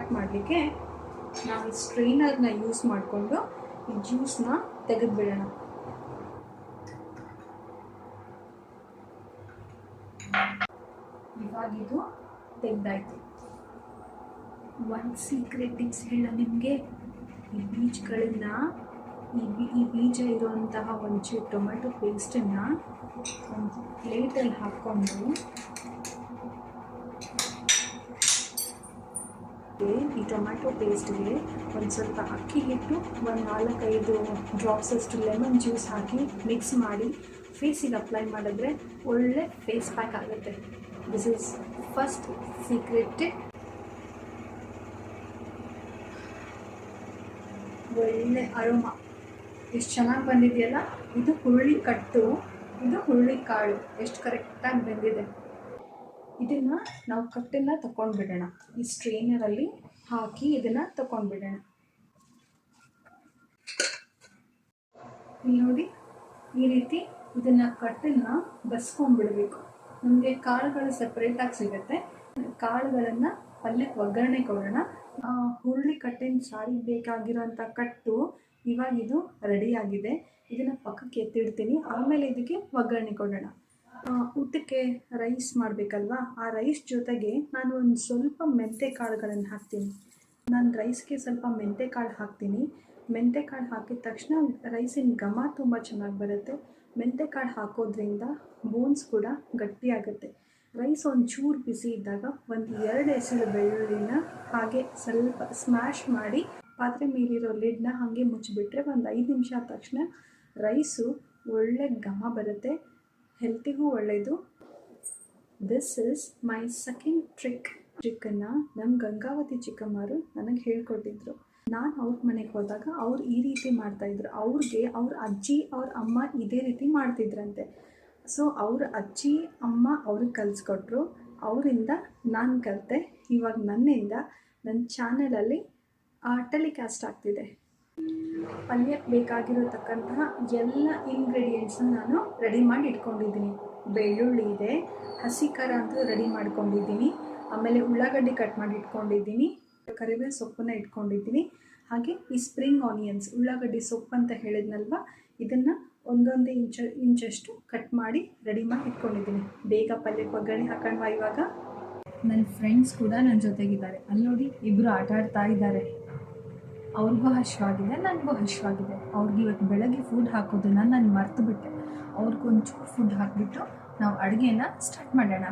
Start ಮಾಡಲಿಕ್ಕೆ ನಾವು ಸ್ಟ್ರೈನರ್ನ use ಮಾಡಿಕೊಂಡು ಈ ಜ್ಯೂಸ್ನ ತೆಗೆದುಬಿಡೋಣ. ಇವಾಗಿದು ತೆಗೆದಾಯ್ತು. ಒಂದು ಸೀಕ್ರೆಟ್ ಟಿಪ್ಸ್ ಹೇಳ ನಿಮಗೆ. ಈ ಬೀಜಗಳನ್ನು ಈ ಬೀಜ ಇರುವಂತಹ ಒಂಚೂರು ಟೊಮೆಟೊ ಪೇಸ್ಟನ್ನು ಒಂದು ಪ್ಲೇಟಲ್ಲಿ ಹಾಕ್ಕೊಂಡು ಈ ಟೊಮ್ಯಾಟೊ ಪೇಸ್ಟ್ಗೆ ಒಂದು ಸ್ವಲ್ಪ ಅಕ್ಕಿ ಹಿಟ್ಟು, ಒಂದು 4-5 ಡ್ರಾಪ್ಸಷ್ಟು ಲೆಮನ್ ಜ್ಯೂಸ್ ಹಾಕಿ ಮಿಕ್ಸ್ ಮಾಡಿ ಫೇಸಿಗೆ ಅಪ್ಲೈ ಮಾಡಿದ್ರೆ ಒಳ್ಳೆ ಫೇಸ್ ಪ್ಯಾಕ್ ಆಗುತ್ತೆ. This is first secret tip. ಒಳ್ಳೆ ಅರೋಮಾ ಎಷ್ಟು ಚೆನ್ನಾಗಿ ಬಂದಿದೆಯಲ್ಲ. ಇದು ಹುರುಳಿ ಕಟ್ಟು, ಇದು ಹುರುಳಿ ಕಾಳು ಎಷ್ಟು ಕರೆಕ್ಟಾಗಿ ಬಂದಿದೆ. ಇದನ್ನು ನಾವು ಕಟ್ಟನ್ನು ತಗೊಂಡ್ಬಿಡೋಣ. ಈ ಸ್ಟ್ರೈನರಲ್ಲಿ ಹಾಕಿ ಇದನ್ನು ತಗೊಂಡ್ಬಿಡೋಣ. ಇಲ್ಲಿ ನೋಡಿ, ಈ ರೀತಿ ಇದನ್ನು ಕಟ್ಟನ್ನು ಬಸ್ಕೊಂಡ್ಬಿಡಬೇಕು. ನಮಗೆ ಕಾಳುಗಳು ಸಪ್ರೇಟಾಗಿ ಸಿಗುತ್ತೆ. ಕಾಳುಗಳನ್ನು ಪಲ್ಯಕ್ಕೆ ಒಗ್ಗರಣೆ ಕೊಡೋಣ. ಹುರುಳಿ ಕಟ್ಟಿನ ಸಾರಿಗೆ ಬೇಕಾಗಿರೋಂಥ ಕಟ್ಟು ಇವಾಗಿದು ರೆಡಿಯಾಗಿದೆ. ಇದನ್ನು ಪಕ್ಕಕ್ಕೆ ಎತ್ತಿಡ್ತೀನಿ. ಆಮೇಲೆ ಇದಕ್ಕೆ ಒಗ್ಗರಣೆ ಕೊಡೋಣ. ಊಟಕ್ಕೆ ರೈಸ್ ಮಾಡಬೇಕಲ್ವಾ, ಆ ರೈಸ್ ಜೊತೆಗೆ ನಾನು ಒಂದು ಸ್ವಲ್ಪ ಮೆಂತೆ ಕಾಳುಗಳನ್ನು ಹಾಕ್ತೀನಿ. ನಾನು ರೈಸ್ಗೆ ಸ್ವಲ್ಪ ಮೆಂತೆ ಕಾಳು ಹಾಕ್ತೀನಿ. ಮೆಂತೆ ಕಾಳು ಹಾಕಿದ ತಕ್ಷಣ ರೈಸಿನ ಘಮ ತುಂಬ ಚೆನ್ನಾಗಿ ಬರುತ್ತೆ. ಮೆಂತೆ ಕಾಳು ಹಾಕೋದ್ರಿಂದ ಬೋನ್ಸ್ ಕೂಡ ಗಟ್ಟಿಯಾಗುತ್ತೆ. ರೈಸ್ ಒಂಚೂರು ಬಿಸಿ ಇದ್ದಾಗ ಒಂದು 2 ಎಸಳು ಬೆಳ್ಳುಳ್ಳಿನ ಹಾಗೆ ಸ್ವಲ್ಪ ಸ್ಮ್ಯಾಶ್ ಮಾಡಿ ಪಾತ್ರೆ ಮೇಲಿರೋ ಲಿಡ್ನ ಹಾಗೆ ಮುಚ್ಚಿಬಿಟ್ರೆ ಒಂದು 5 ನಿಮಿಷ ಆದ ತಕ್ಷಣ ರೈಸು ಒಳ್ಳೆ ಘಮ ಬರುತ್ತೆ. ಹೆಲ್ತಿಗೂ ಒಳ್ಳೆಯದು. ದಿಸ್ ಈಸ್ ಮೈ ಸೆಕೆಂಡ್ ಟ್ರಿಕ್ಕನ್ನು ನಮ್ಮ ಗಂಗಾವತಿ ಚಿಕ್ಕಮ್ಮರು ನನಗೆ ಹೇಳ್ಕೊಟ್ಟಿದ್ರು. ನಾನು ಅವ್ರ ಮನೆಗೆ ಹೋದಾಗ ಅವ್ರು ಈ ರೀತಿ ಮಾಡ್ತಾಯಿದ್ರು. ಅವ್ರಿಗೆ ಅವ್ರ ಅಜ್ಜಿ ಅವ್ರ ಅಮ್ಮ ಇದೇ ರೀತಿ ಮಾಡ್ತಿದ್ರಂತೆ. ಸೊ ಅವ್ರ ಅಜ್ಜಿ ಅಮ್ಮ ಅವ್ರಿಗೆ ಕಲಿಸ್ಕೊಟ್ರು. ಅವರಿಂದ ನಾನು ಕಲಿತೆ. ಇವಾಗ ನನ್ನಿಂದ ನನ್ನ ಚಾನಲಲ್ಲಿ ಟೆಲಿಕಾಸ್ಟ್ ಆಗ್ತಿದೆ. ಪಲ್ಯಕ್ಕೆ ಬೇಕಾಗಿರತಕ್ಕಂತಹ ಎಲ್ಲ ಇಂಗ್ರೀಡಿಯೆಂಟ್ಸನ್ನು ನಾನು ರೆಡಿ ಮಾಡಿ ಇಟ್ಕೊಂಡಿದ್ದೀನಿ. ಬೆಳ್ಳುಳ್ಳಿ ಇದೆ, ಹಸಿ ಖಾರ ಅಂತೂ ರೆಡಿ ಮಾಡ್ಕೊಂಡಿದ್ದೀನಿ. ಆಮೇಲೆ ಉಳ್ಳಾಗಡ್ಡಿ ಕಟ್ ಮಾಡಿ ಇಟ್ಕೊಂಡಿದ್ದೀನಿ, ಕರಿಬೇವು ಸೊಪ್ಪನ್ನು ಇಟ್ಕೊಂಡಿದ್ದೀನಿ. ಹಾಗೆ ಈ ಸ್ಪ್ರಿಂಗ್ ಆನಿಯನ್ಸ್, ಉಳ್ಳಾಗಡ್ಡಿ ಸೊಪ್ಪು ಅಂತ ಹೇಳಿದ್ನಲ್ವ, ಇದನ್ನು 1 ಇಂಚಷ್ಟು ಕಟ್ ಮಾಡಿ ರೆಡಿ ಮಾಡಿ ಇಟ್ಕೊಂಡಿದ್ದೀನಿ. ಬೇಗ ಪಲ್ಯಕ್ಕೆ ಒಗ್ಗರಣೆ ಹಾಕೋಣ. ಇವಾಗ ನನ್ನ ಫ್ರೆಂಡ್ಸ್ ಕೂಡ ನನ್ನ ಜೊತೆಗಿದ್ದಾರೆ. ಅಲ್ಲಿ ನೋಡಿ, ಇಬ್ಬರು ಆಟ ಆಡ್ತಾ ಇದ್ದಾರೆ. ಅವ್ರಿಗೂ ಹಶ್ವಾಗಿದೆ, ನನಗೂ ಹಶ್ವಾಗಿದೆ. ಅವ್ರಿಗೆ ಇವತ್ತು ಬೆಳಗ್ಗೆ ಫುಡ್ ಹಾಕೋದನ್ನು ನಾನು ಮರೆತು ಬಿಟ್ಟೆ. ಅವ್ರಿಗೊಂಚೂರು ಫುಡ್ ಹಾಕಿಬಿಟ್ಟು ನಾವು ಅಡುಗೆನ ಸ್ಟಾರ್ಟ್ ಮಾಡೋಣ.